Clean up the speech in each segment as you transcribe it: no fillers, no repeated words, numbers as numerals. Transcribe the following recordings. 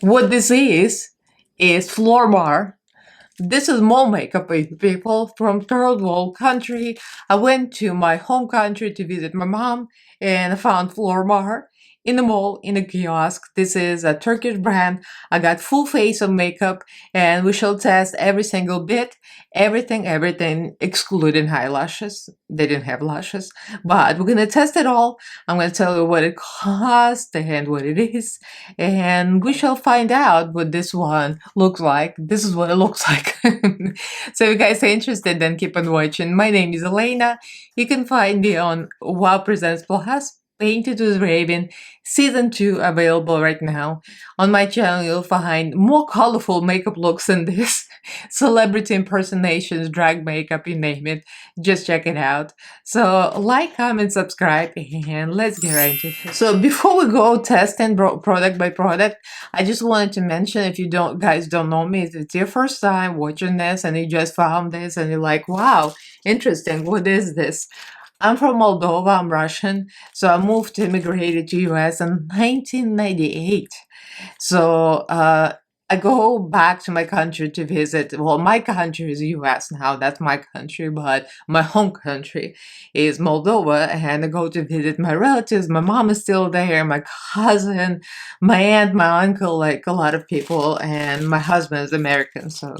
What this is Flormar. This is mall makeup, people, from third world country. I went to my home country to visit my mom and I found Flormar in the mall, in a kiosk. This is a Turkish brand. I got full face of makeup and we shall test every single bit, everything, excluding eyelashes. They didn't have lashes, but we're gonna test it all. I'm gonna tell you what it costs and what it is, and we shall find out what this one looks like. This is what it looks like. So if you guys are interested, then keep on watching. My name is Elaina. You can find me on Wow Presents Plus, Painted with Raven, Season 2 available right now. On my channel, you'll find more colorful makeup looks than this. Celebrity impersonations, drag makeup, you name it. Just check it out. So like, comment, subscribe, and let's get right into it. So before we go testing product by product, I just wanted to mention, if you guys don't know me, if it's your first time watching this and you just found this and you're like, wow, interesting, what is this? I'm from Moldova, I'm Russian, so I immigrated to US in 1998. So I go back to my country to visit. Well, my country is US now, that's my country, but my home country is Moldova, and I go to visit my relatives. My mom is still there, my cousin, my aunt, my uncle, like a lot of people, and my husband is American, so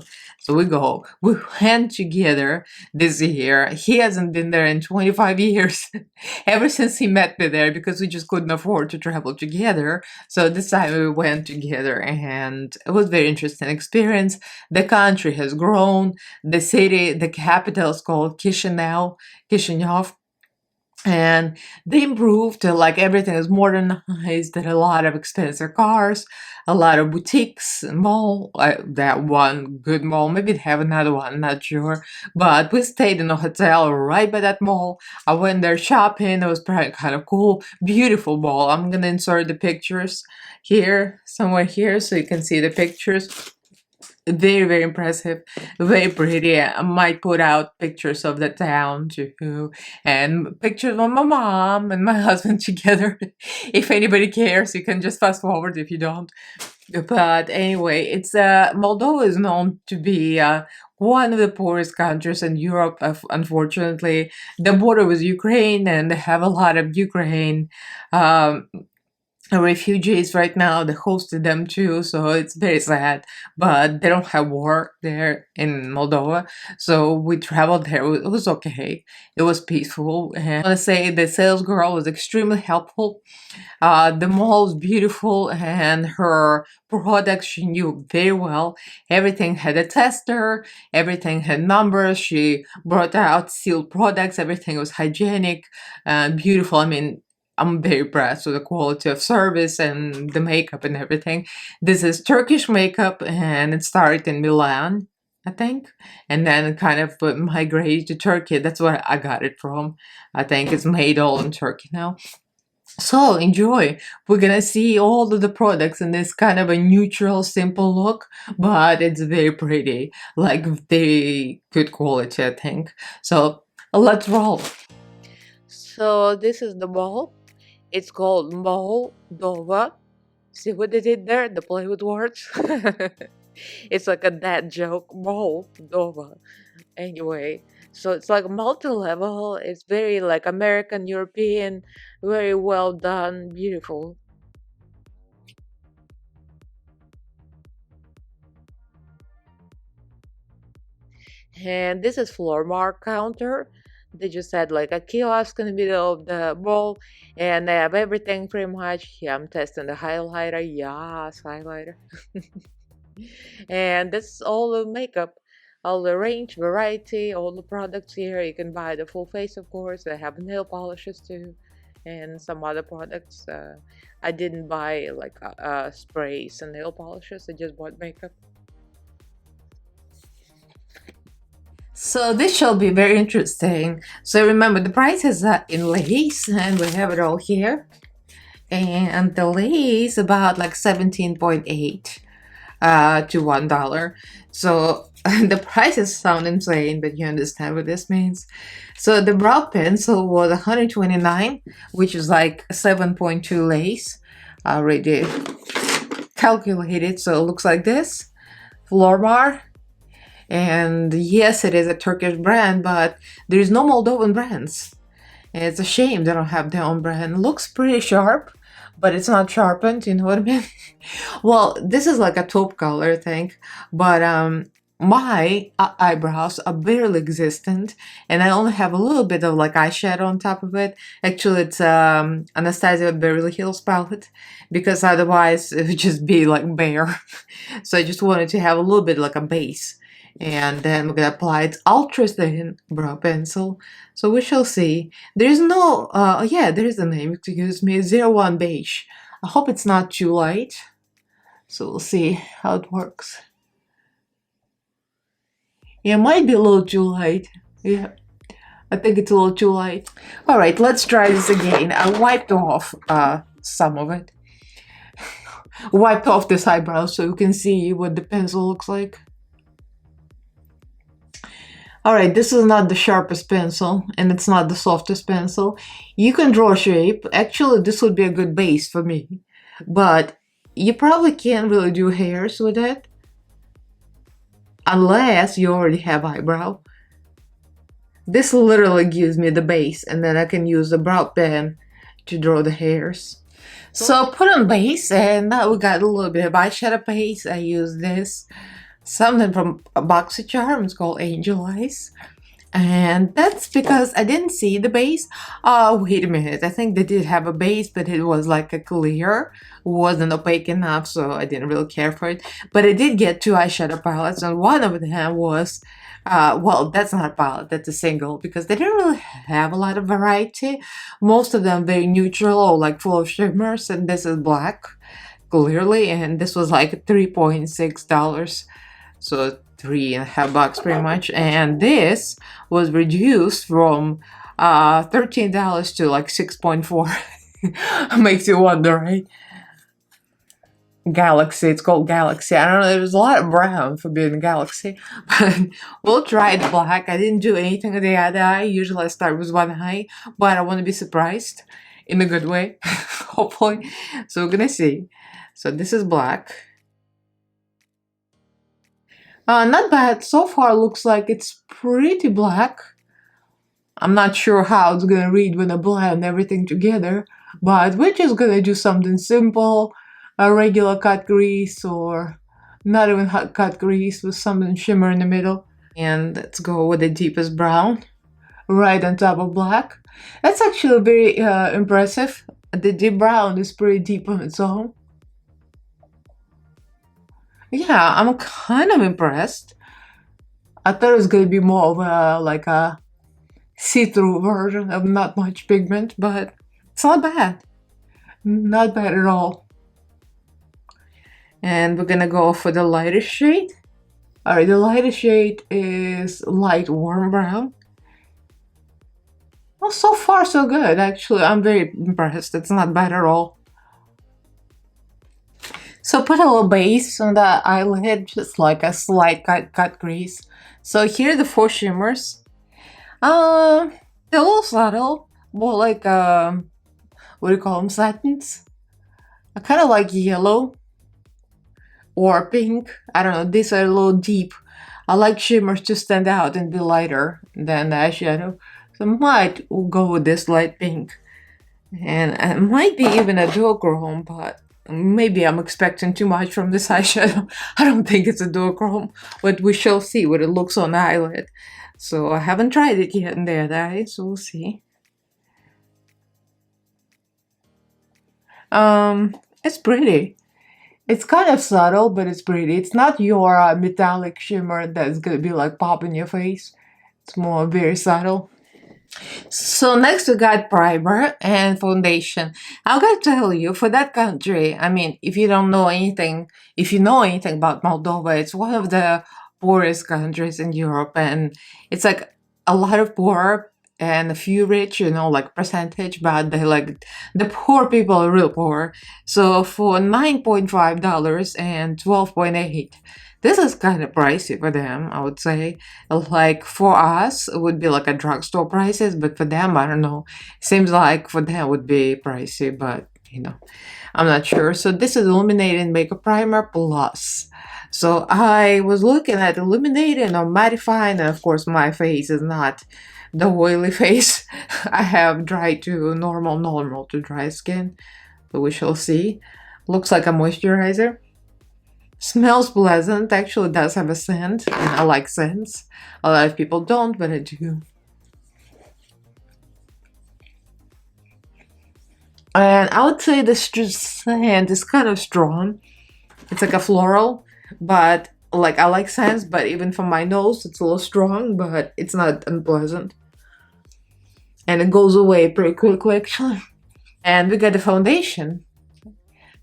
we went together this year. He hasn't been there in 25 years, ever since he met me there, because we just couldn't afford to travel together. So this time we went together and it was a very interesting experience. The country has grown. The city, the capital is called Chisinau, and they improved. Like, everything is modernized. There are a lot of expensive cars, a lot of boutiques, mall, that one good mall. Maybe they have another one, not sure. But we stayed in a hotel right by that mall. I went there shopping. It was probably kind of cool, beautiful mall. I'm gonna insert the pictures here, somewhere here, so you can see the pictures. Very impressive, very pretty. I might put out pictures of the town too, and pictures of my mom and my husband together. If anybody cares, you can just fast forward if you don't. But anyway, it's Moldova is known to be one of the poorest countries in Europe. Unfortunately, the border with Ukraine, and they have a lot of Ukraine refugees right now. They hosted them too, so it's very sad, but they don't have war there in Moldova. So we traveled there. It was okay, it was peaceful, and I want to say the sales girl was extremely helpful. The mall is beautiful, and her products she knew very well. Everything had a tester, everything had numbers. She brought out sealed products. Everything was hygienic and beautiful. I mean, I'm very impressed with the quality of service and the makeup and everything. This is Turkish makeup, and it started in Milan, I think, and then it kind of migrated to Turkey. That's where I got it from. I think it's made all in Turkey now. So enjoy. We're gonna see all of the products in this kind of a neutral, simple look, but it's very pretty, like very good quality, I think. So let's roll. So this is the ball. It's called Moldova. See what they did there? The play with words. It's like a dad joke. Moldova. Anyway, so it's like multi-level. It's very like American, European, very well done, beautiful. And this is Flormar counter. They just had like a kiosk in the middle of the mall, and they have everything pretty much. Yeah, I'm testing the highlighter. Yes, highlighter. And that's all the makeup, all the range, variety, all the products here. You can buy the full face, of course. They have nail polishes too, and some other products. I didn't buy like sprays and nail polishes. I just bought makeup. So this shall be very interesting. So remember, the price is in lace, and we have it all here. And the lace about like 17.8 to $1. So the prices sound insane, but you understand what this means. So the brow pencil was 129, which is like 7.2 lace. Already calculated, so it looks like this. Flormar. And yes, it is a Turkish brand, but there's no Moldovan brands. It's a shame they don't have their own brand. It looks pretty sharp, but it's not sharpened, you know what I mean? Well, this is like a taupe color, I think, but my eyebrows are barely existent, and I only have a little bit of like eyeshadow on top of it. Actually, it's Anastasia Beverly Hills palette, because otherwise it would just be like bare. So I just wanted to have a little bit like a base. And then we're gonna apply it ultra thin brow pencil. So we shall see. There's no, yeah, there is a name, excuse me, 01 Beige. I hope it's not too light. So we'll see how it works. Yeah, it might be a little too light. Yeah, I think it's a little too light. All right, let's try this again. I wiped off some of it. Wiped off this eyebrow so you can see what the pencil looks like. Alright, this is not the sharpest pencil, and it's not the softest pencil. You can draw a shape. Actually, this would be a good base for me. But you probably can't really do hairs with it. Unless you already have eyebrow. This literally gives me the base, and then I can use the brow pen to draw the hairs. So put on base, and now we got a little bit of eyeshadow base. I use this. Something from a BoxyCharm. It's called Angel Eyes. And that's because I didn't see the base. Wait a minute. I think they did have a base, but it was like a clear. It wasn't opaque enough, so I didn't really care for it. But I did get 2 eyeshadow palettes, and one of them was, well, that's not a palette, that's a single, because they didn't really have a lot of variety. Most of them very neutral or like full of shimmers, and this is black, clearly, and this was like $3.6. So $3.50 pretty much, and this was reduced from $13 to like 6.4. Makes you wonder, right? Galaxy, it's called Galaxy. I don't know, there's a lot of brown for being a Galaxy, but we'll try the black. I didn't do anything with the other eye. Usually I start with one eye, but I want to be surprised in a good way, hopefully. So we're gonna see. So this is black. Not bad. So far looks like it's pretty black. I'm not sure how it's gonna read when I blend everything together, but we're just gonna do something simple, a regular cut crease, or not even cut crease with something shimmer in the middle. And let's go with the deepest brown, right on top of black. That's actually very impressive. The deep brown is pretty deep on its own. Yeah, I'm kind of impressed. I thought it was going to be more of a, like a see-through version of not much pigment, but it's not bad. Not bad at all. And we're gonna go for the lightest shade. Alright, the lightest shade is light warm brown. Well, so far so good, actually. I'm very impressed. It's not bad at all. So put a little base on the eyelid, just like a slight cut crease. So here are the 4 shimmers. They're a little subtle, more like what do you call them, satins? I kind of like yellow or pink. I don't know. These are a little deep. I like shimmers to stand out and be lighter than the eyeshadow. So I might go with this light pink, and it might be even a duochrome, but maybe I'm expecting too much from this eyeshadow. I don't think it's a duochrome, but we shall see what it looks on the eyelid. So I haven't tried it yet in the other eye, so we'll see. It's pretty. It's kind of subtle, but it's pretty. It's not your metallic shimmer that's gonna be like pop in your face. It's more very subtle. So next we got primer and foundation. I gotta tell you, for that country, I mean, if you know anything about Moldova, it's one of the poorest countries in Europe, and it's like a lot of poor and a few rich, you know, like percentage, but they like the poor people are real poor. So for $9.5 and 12.8, this is kind of pricey for them, I would say. Like for us, it would be like a drugstore prices, but for them, I don't know. Seems like for them it would be pricey, but you know, I'm not sure. So this is Illuminating Makeup Primer Plus. So I was looking at illuminating or mattifying, and of course my face is not the oily face. I have dry to normal to dry skin, but we shall see. Looks like a moisturizer. Smells pleasant, actually does have a scent, and I like scents. A lot of people don't, but I do. And I would say this scent is kind of strong. It's like a floral, but like I like scents, but even for my nose, it's a little strong, but it's not unpleasant. And it goes away pretty quickly, actually. And we got the foundation.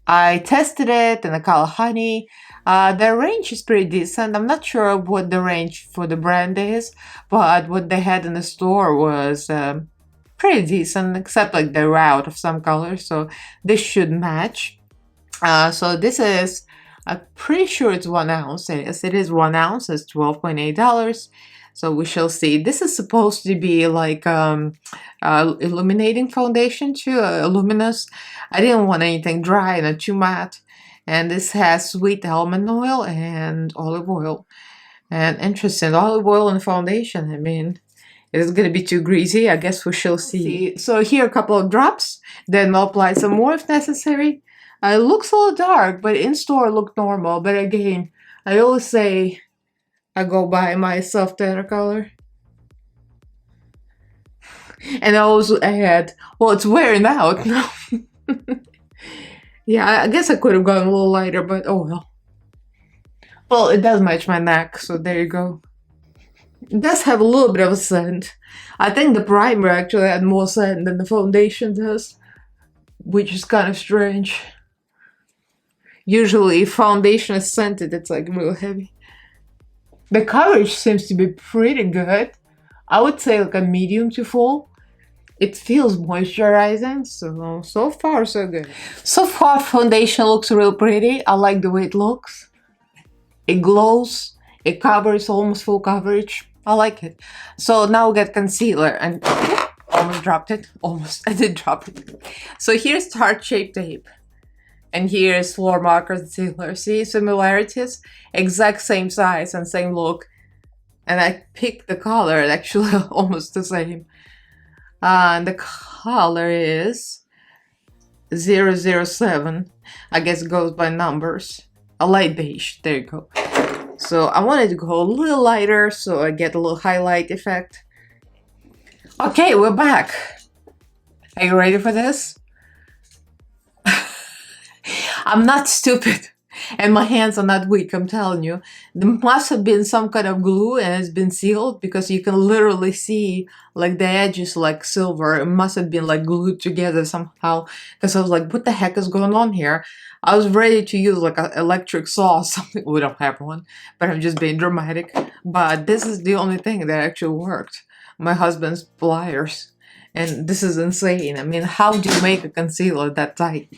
I tested it in the color Honey. The range is pretty decent. I'm not sure what the range for the brand is, but what they had in the store was pretty decent, except like they're out of some colors, so this should match. So this is, I'm pretty sure it's 1 ounce. Yes, it is 1 ounce. It's $12.8. So we shall see. This is supposed to be like illuminating foundation too, luminous. I didn't want anything dry and not too matte. And this has sweet almond oil and olive oil. And interesting, olive oil and foundation. I mean, is it gonna be too greasy? I guess we shall see. So here are a couple of drops. Then I'll apply some more if necessary. It looks a little dark, but in store it looked normal. But again, I always say I go by my self-tanner color. And I also add, well, it's wearing out now. Yeah, I guess I could have gone a little lighter, but oh well. Well, it does match my neck, so there you go. It does have a little bit of a scent. I think the primer actually had more scent than the foundation does, which is kind of strange. Usually, if foundation is scented, it's like real heavy. The coverage seems to be pretty good. I would say like a medium to full. It feels moisturizing, so far so good. So far, foundation looks real pretty. I like the way it looks. It glows. It covers almost full coverage. I like it. So now we get concealer, and almost dropped it. Almost, I did drop it. So here's Tarte Shape Tape. And here's Flormar concealer. See similarities? Exact same size and same look. And I picked the color, actually almost the same. And the color is 007. I guess it goes by numbers. A light beige. There you go. So I wanted to go a little lighter so I get a little highlight effect. Okay, we're back. Are you ready for this? I'm not stupid, and my hands are not weak, I'm telling you. There must have been some kind of glue and it's been sealed, because you can literally see like the edges like silver. It must have been like glued together somehow, because I was like, what the heck is going on here? I was ready to use like an electric saw or something. We don't have one, but I'm just being dramatic. But this is the only thing that actually worked. My husband's pliers. And this is insane. I mean, how do you make a concealer that tight?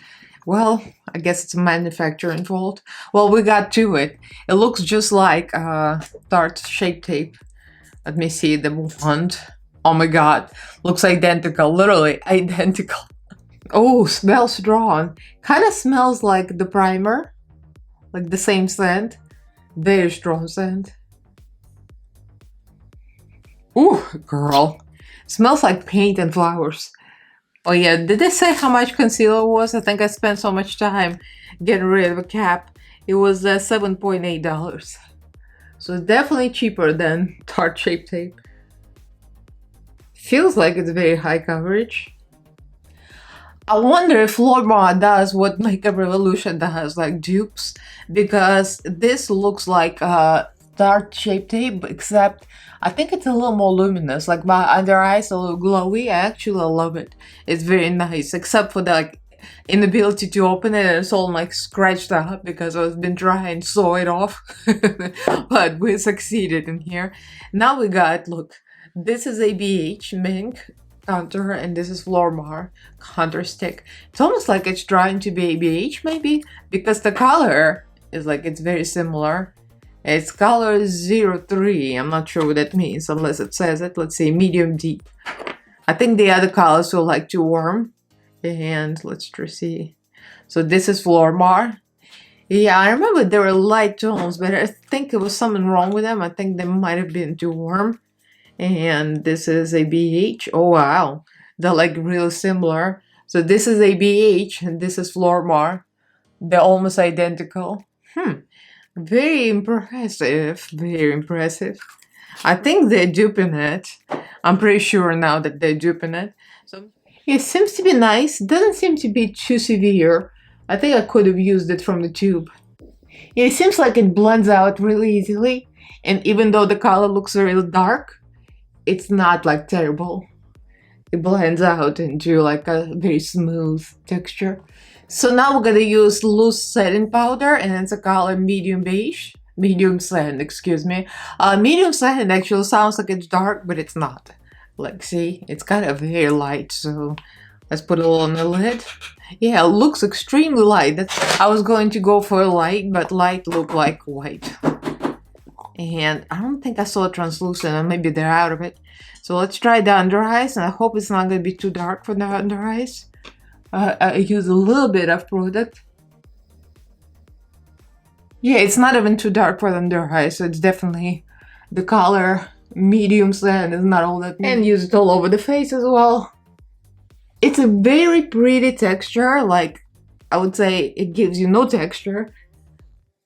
Well, I guess it's a manufacturing fault. Well, we got to it. It looks just like Tarte Shape Tape. Let me see the wand. Oh my god. Looks identical. Literally identical. Oh, smells strong. Kind of smells like the primer. Like the same scent. Very strong scent. Ooh, girl. Smells like paint and flowers. Oh yeah, did they say how much concealer was? I think I spent so much time getting rid of a cap. It was $7.8. So it's definitely cheaper than Tarte Shape Tape. Feels like it's very high coverage. I wonder if Flormar does what Makeup Revolution does, like dupes, because this looks like Tarte Shape Tape, except I think it's a little more luminous. Like my under eyes a little glowy. I actually love it. It's very nice, except for the like inability to open it, and it's all like scratched up because I've been trying to saw it off. But we succeeded in here. Now we got, look, this is a BH Mink contour, and this is Flormar contour stick. It's almost like it's trying to be a BH maybe, because the color is like, it's very similar. It's color 03. I'm not sure what that means unless it says it. Let's say medium deep. I think the other colors were like too warm. And let's just see. So this is Flormar. Yeah, I remember there were light tones, but I think there was something wrong with them. I think they might have been too warm. And this is a BH. Oh wow, they're like really similar. So this is a BH and this is Flormar. They're almost identical. Very impressive. Very impressive. I think they're duping it. I'm pretty sure now that they're duping it. So it seems to be nice. Doesn't seem to be too severe. I think I could have used it from the tube. It seems like it blends out really easily. And even though the color looks really dark, it's not like terrible. It blends out into like a very smooth texture. So now we're gonna use loose setting powder, and it's a color medium beige. Medium sand, excuse me. Medium sand actually sounds like it's dark, but it's not. Like, see, it's kind of very light, so let's put it all on the lid. Yeah, it looks extremely light. I was going to go for light, but light looked like white. And I don't think I saw translucent, and maybe they're out of it. So let's try the under eyes, and I hope it's not going to be too dark for the under eyes. I use a little bit of product. Yeah, it's not even too dark for the under eyes, so it's definitely the color medium sand is not all that. And use it all over the face as well. It's a very pretty texture, like I would say it gives you no texture.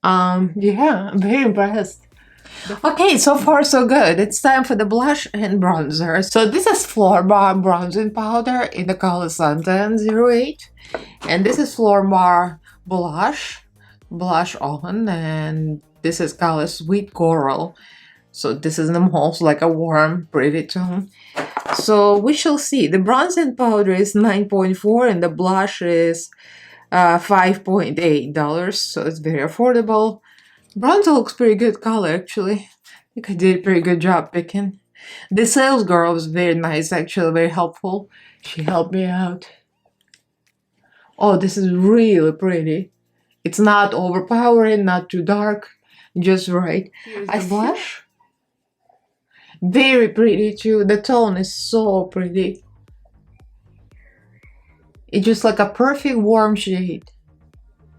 Yeah, I'm very impressed. Okay, so far so good. It's time for the blush and bronzer. So this is Flormar bronzing powder in the color Suntan 08. And this is Flormar blush on, and this is color Sweet Coral. So this is the most like a warm, pretty tone. So we shall see. The bronzing powder is $9.4 and the blush is $5.8. So it's very affordable. Bronzer looks pretty good color, actually. I think I did a pretty good job picking. The sales girl was very nice, actually, very helpful. She helped me out. Oh, this is really pretty. It's not overpowering, not too dark, just right. Here's the blush. Very pretty too. The tone is so pretty. It's just like a perfect warm shade.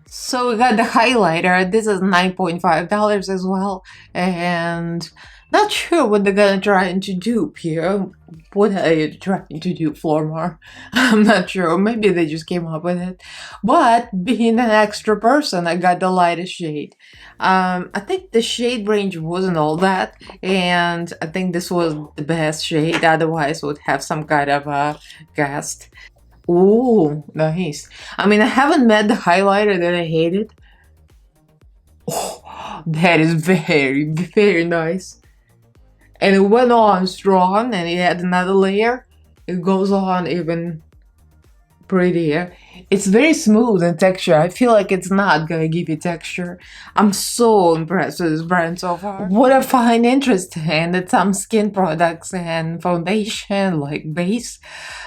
So we got the highlighter. This is $9.5 as well, and not sure what they're gonna try to dupe here. What are you trying to do, Flormar? I'm not sure. Maybe they just came up with it. But being an extra person, I got the lightest shade. I think the shade range wasn't all that, and I think this was the best shade. Otherwise, would have some kind of a guest. Ooh, nice. I mean, I haven't met the highlighter that I hated. Oh, that is very, very nice. And it went on strong, and it had another layer. It goes on even prettier. It's very smooth in texture. I feel like it's not gonna give you texture. I'm so impressed with this brand so far. What I find interesting is some skin products and foundation like base,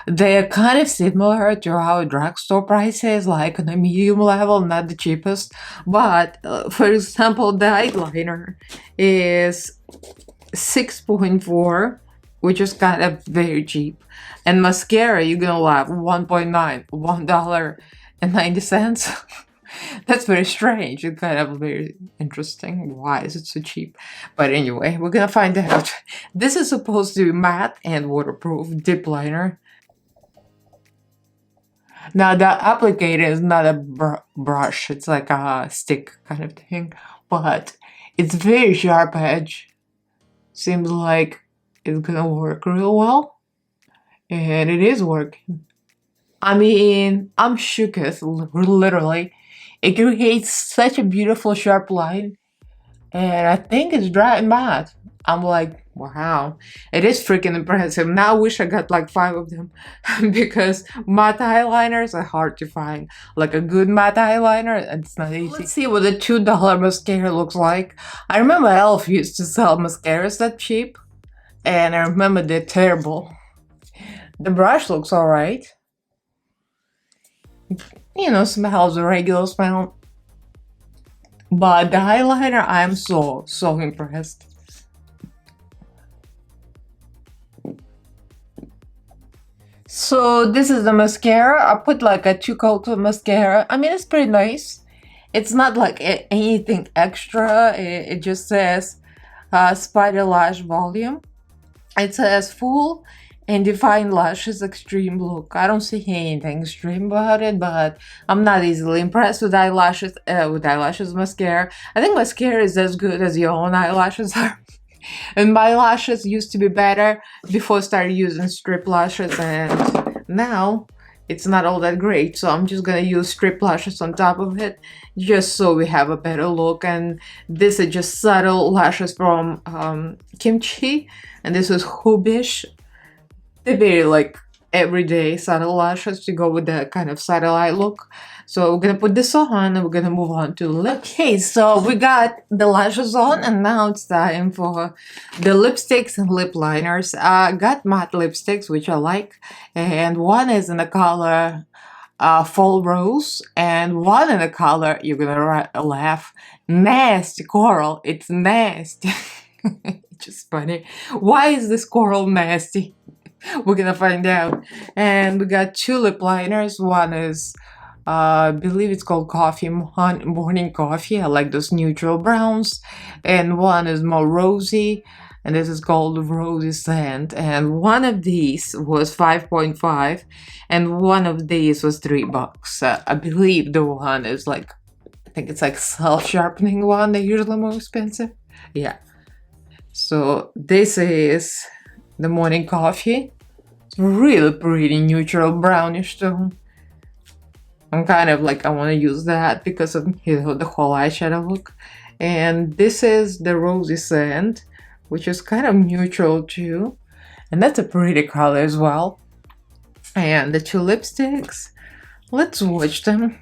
they're kind of similar to our drugstore prices, like on a medium level, not the cheapest. But for example, the eyeliner is 6.4, which is kind of very cheap. And mascara, you're gonna laugh, 1.9, $1.90. That's very strange. It's kind of very interesting. Why is it so cheap? But anyway, we're gonna find out. This is supposed to be matte and waterproof dip liner. Now the applicator is not a brush, it's like a stick kind of thing, but it's very sharp edge. Seems like it's gonna work real well. And it is working. I mean, I'm shooketh, literally. It creates such a beautiful sharp line. And I think it's dry and matte. I'm like, wow. It is freaking impressive. Now I wish I got like 5 of them. Because matte eyeliners are hard to find. Like a good matte eyeliner, it's not easy. Let's see what a $2 mascara looks like. I remember Elf used to sell mascaras that cheap. And I remember they're terrible. The brush looks alright. You know, smells a regular smell. But the eyeliner, I'm so impressed. So this is the mascara. I put like a 2 coats of mascara. I mean, it's pretty nice. It's not like anything extra. It just says Spider Lash Volume. It says full and defined lashes extreme look. I don't see anything extreme about it, but I'm not easily impressed with eyelashes mascara. I think mascara is as good as your own eyelashes are. And my lashes used to be better before I started using strip lashes, and now it's not all that great. So I'm just gonna use strip lashes on top of it, just so we have a better look. And this is just subtle lashes from Kimchi, and this is Hubish. They're very like everyday subtle lashes to go with the kind of subtle eye look. So we're gonna put this on and we're gonna move on to lip. Okay, so we got the lashes on and now it's time for the lipsticks and lip liners. I got matte lipsticks, which I like, and one is in the color Fall Rose and one in the color, you're gonna laugh, Nasty Coral. It's nasty. It's just funny. Why is this coral nasty? We're gonna find out. And we got 2 lip liners. One is I believe it's called Morning Coffee. I like those neutral browns. And one is more rosy, and this is called Rosy Sand. And one of these was 5.5 and one of these was $3. I believe the one is like, I think it's like self-sharpening one. They're usually more expensive. Yeah. So this is the Morning Coffee. It's really pretty neutral brownish tone. I'm kind of like, I want to use that because of, you know, the whole eyeshadow look. And this is the Rosy Sand, which is kind of neutral too. And that's a pretty color as well. And the 2 lipsticks, let's swatch them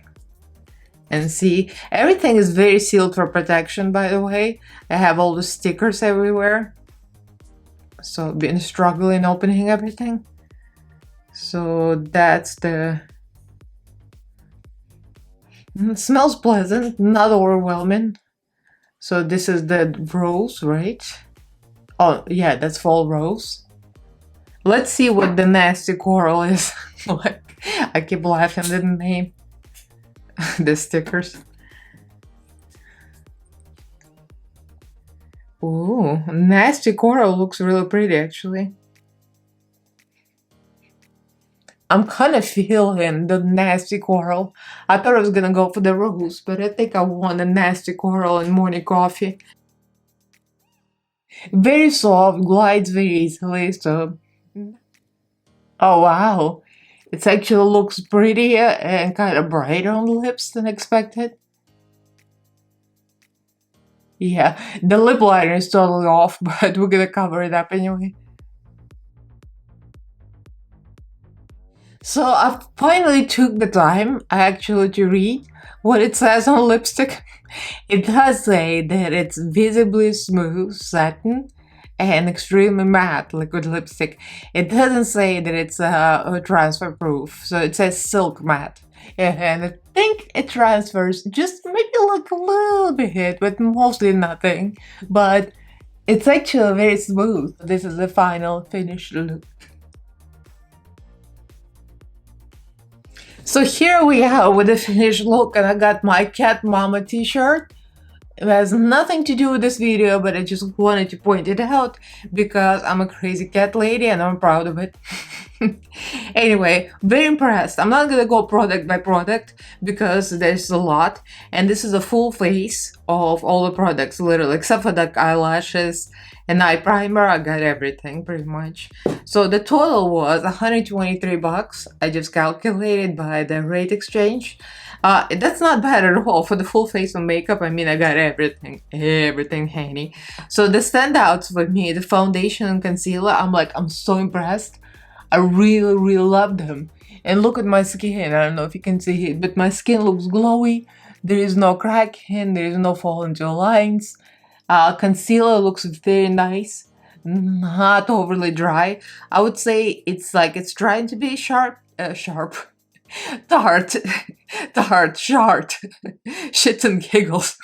and see. Everything is very sealed for protection, by the way. I have all the stickers everywhere. So I've been struggling opening everything. So that's the... It smells pleasant, not overwhelming. So this is the rose, right? Oh, yeah, that's Fall Rose. Let's see what the Nasty Coral is. Like, I keep laughing at the name. The stickers. Ooh, Nasty Coral looks really pretty, actually. I'm kind of feeling the Nasty Coral. I thought I was gonna go for the rose, but I think I want the Nasty Coral and Morning Coffee. Very soft, glides very easily, so... Oh wow! It actually looks prettier and kind of brighter on the lips than expected. Yeah, the lip liner is totally off, but we're gonna cover it up anyway. So I finally took the time actually to read what it says on lipstick. It does say that it's visibly smooth satin and extremely matte liquid lipstick. It doesn't say that it's transfer proof, so it says silk matte. And I think it transfers just maybe like a little bit, but mostly nothing. But it's actually very smooth. This is the final finished look. So here we are with the finished look, and I got my Cat Mama t-shirt. It has nothing to do with this video, but I just wanted to point it out because I'm a crazy cat lady and I'm proud of it. Anyway, very impressed. I'm not gonna go product by product because there's a lot, and this is a full face of all the products, literally, except for the eyelashes and eye primer. I got everything pretty much. So the total was $123. I just calculated by the rate exchange. That's not bad at all for the full face of makeup. I mean, I got everything handy. So the standouts for me, the foundation and concealer, I'm so impressed. I really, really love them. And look at my skin. I don't know if you can see it, but my skin looks glowy. There is no cracking, there is no fall into lines. Concealer looks very nice, not overly dry. I would say it's like it's trying to be sharp, tart, sharp, shits and giggles,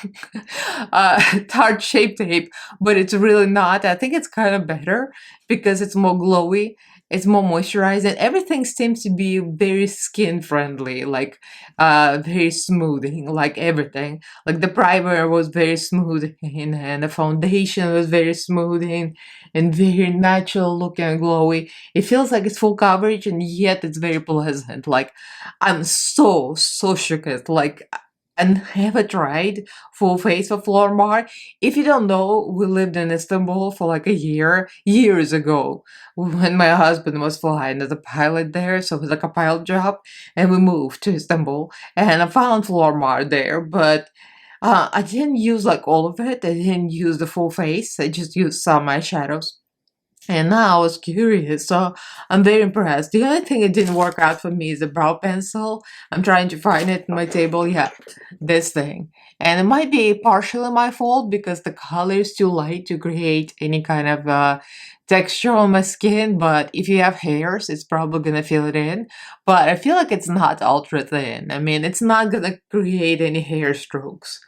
tart Shape Tape, but it's really not. I think it's kind of better because it's more glowy It's more moisturized, and everything seems to be very skin friendly, like very smoothing, like everything. Like the primer was very smoothing, and the foundation was very smoothing and very natural looking and glowy. It feels like it's full coverage, and yet it's very pleasant. Like I'm so shook at like. And have I tried full face of Flormar? If you don't know, we lived in Istanbul for like a year, years ago, when my husband was flying as a pilot there, so it was like a pilot job, and we moved to Istanbul, and I found Flormar there, but I didn't use like all of it. I didn't use the full face. I just used some eyeshadows. And now I was curious, so I'm very impressed. The only thing that didn't work out for me is the brow pencil. I'm trying to find it in my table. Yeah, this thing. And it might be partially my fault because the color is too light to create any kind of texture on my skin. But if you have hairs, it's probably gonna fill it in. But I feel like it's not ultra thin. I mean, it's not gonna create any hair strokes.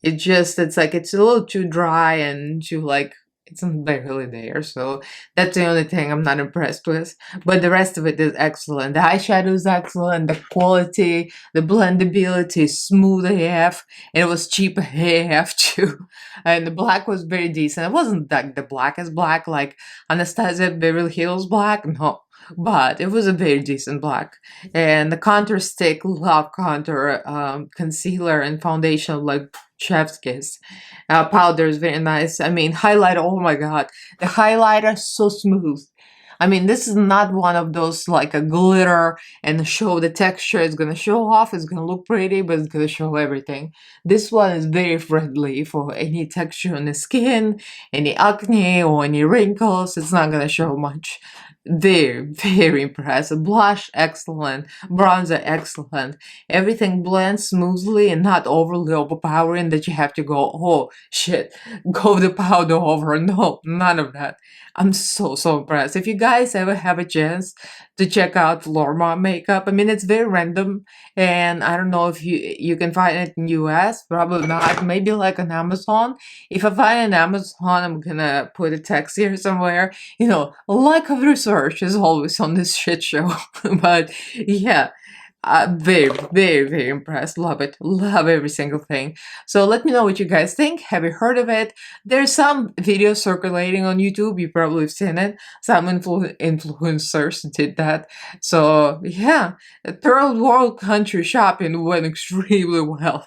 It's like it's a little too dry and too like it's not barely there. So that's the only thing I'm not impressed with. But the rest of it is excellent. The eyeshadow is excellent. The quality, the blendability is smooth AF. And it was cheap AF too. And the black was very decent. It wasn't like the blackest black like Anastasia Beverly Hills black. No. But it was a very decent black. And the contour stick, love contour, concealer and foundation like chef's kiss. Powder is very nice. I mean, highlighter, oh my god. The highlighter is so smooth. I mean, this is not one of those like a glitter and show the texture. It's gonna show off, it's gonna look pretty, but it's gonna show everything. This one is very friendly for any texture on the skin, any acne or any wrinkles. It's not gonna show much. Very impressive. Blush, excellent. Bronzer, excellent. Everything blends smoothly and not overly overpowering that you have to go, oh shit, go the powder over. No, none of that. I'm so impressed. If you guys ever have a chance to check out Flormar makeup, I mean, it's very random, and I don't know if you can find it in US, probably not. Maybe like on Amazon. If I find it on Amazon, I'm gonna put a text here somewhere. You know, lack of research is always on this shit show. But yeah, very impressed. Love it. Love every single thing. So let me know what you guys think. Have you heard of it? There's some videos circulating on YouTube. You probably have seen it. Some influencers did that. So yeah, a third world country shopping went extremely well.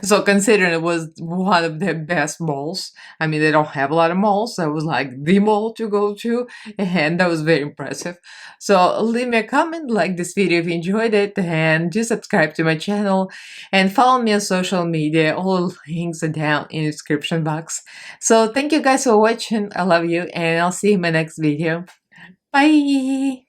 So considering it was one of the best malls, I mean, they don't have a lot of malls. That was like the mall to go to, and that was very impressive. So leave me a comment, like this video if you enjoyed it, and do subscribe to my channel, and follow me on social media. All the links are down in the description box. So thank you guys for watching. I love you, and I'll see you in my next video. Bye!